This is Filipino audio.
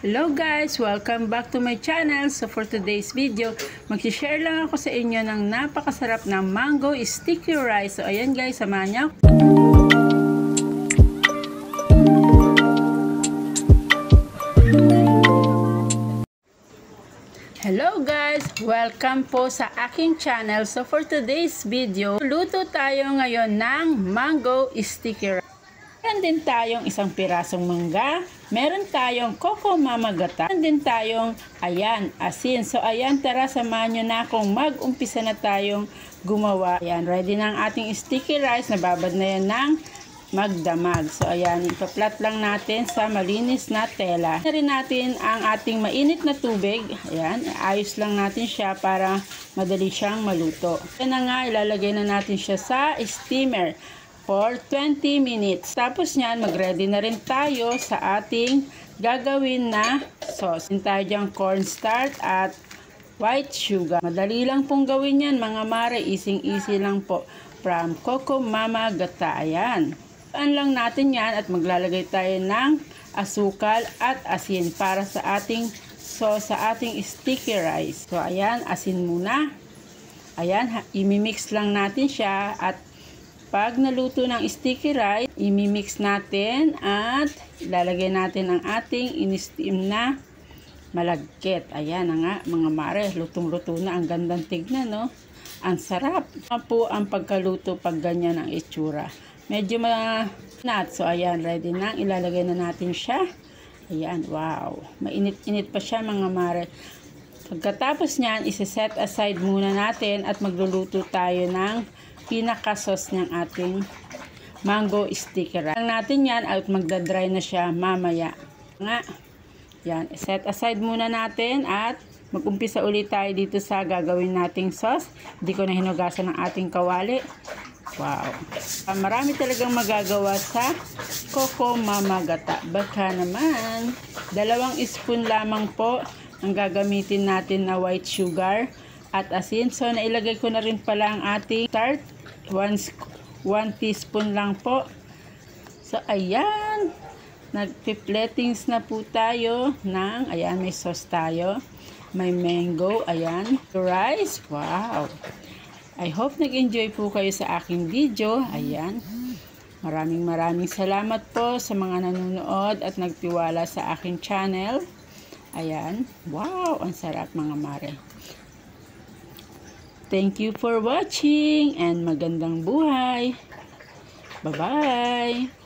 Hello guys! Welcome back to my channel. So for today's video, mag-share lang ako sa inyo ng napakasarap na mango sticky rice. So ayan guys, samahan niyo. Hello guys! Welcome po sa aking channel. So for today's video, luto tayo ngayon ng mango sticky rice. Meron din tayong isang pirasong mangga. Meron tayong coco mama gata. Meron din tayong, asin. So ayan, tara samahan nyo na kung mag-umpisa na tayong gumawa. Ayan, ready na ang ating sticky rice. Nababad na yan ng magdamag. So ayan, ipaplat lang natin sa malinis na tela. Rin natin ang ating mainit na tubig. Ayan, ayos lang natin siya para madali siyang maluto. Ayan na nga, ilalagay na natin siya sa steamer for 20 minutes. Tapos niyan, mag-ready na rin tayo sa ating gagawin na sauce. Sin tayo diyang cornstarch at white sugar. Madali lang pong gawin yan mga mare. Easy lang po. From Coco Mama Gata. Ayan. Paan lang natin yan at maglalagay tayo ng asukal at asin para sa ating sauce, sa ating sticky rice. So ayan, asin muna. Ayan, imimix lang natin siya at pag naluto ng sticky rice, imimix natin at ilalagay natin ang ating in-steam na malagkit. Ayan na nga mga mare, lutong-luto na. Ang gandang tignan, no? Ang sarap. Po ang pagkaluto pag ganyan ang itsura. Medyo manat. So ayan, ready na. Ilalagay na natin siya. Ayan, wow. Mainit-init pa siya mga mare. Pagkatapos niyan, isi-set aside muna natin at magluluto tayo ng pinaka-sauce ng ating mango sticky rice. Lang natin yan at magdadry na siya mamaya. Nga. Yan, set aside muna natin at mag-umpisa ulit tayo dito sa gagawin nating sauce. Hindi ko na hinugasan ng ating kawali. Wow. Marami talagang magagawa sa Coco Mama Gata. Baka naman, 2 spoon lamang po ang gagamitin natin na white sugar at asin. So, nailagay ko na rin pala ang ating tart. 1 teaspoon lang po. So, ayan. Nagpi-plattings na po tayo ng, ayan, may sauce tayo. May mango, ayan. Rice, wow. I hope nag-enjoy po kayo sa aking video. Ayan. Maraming salamat po sa mga nanonood at nagtiwala sa aking channel. Ayan. Wow, ang sarap mga mare. Thank you for watching and magandang buhay. Bye-bye.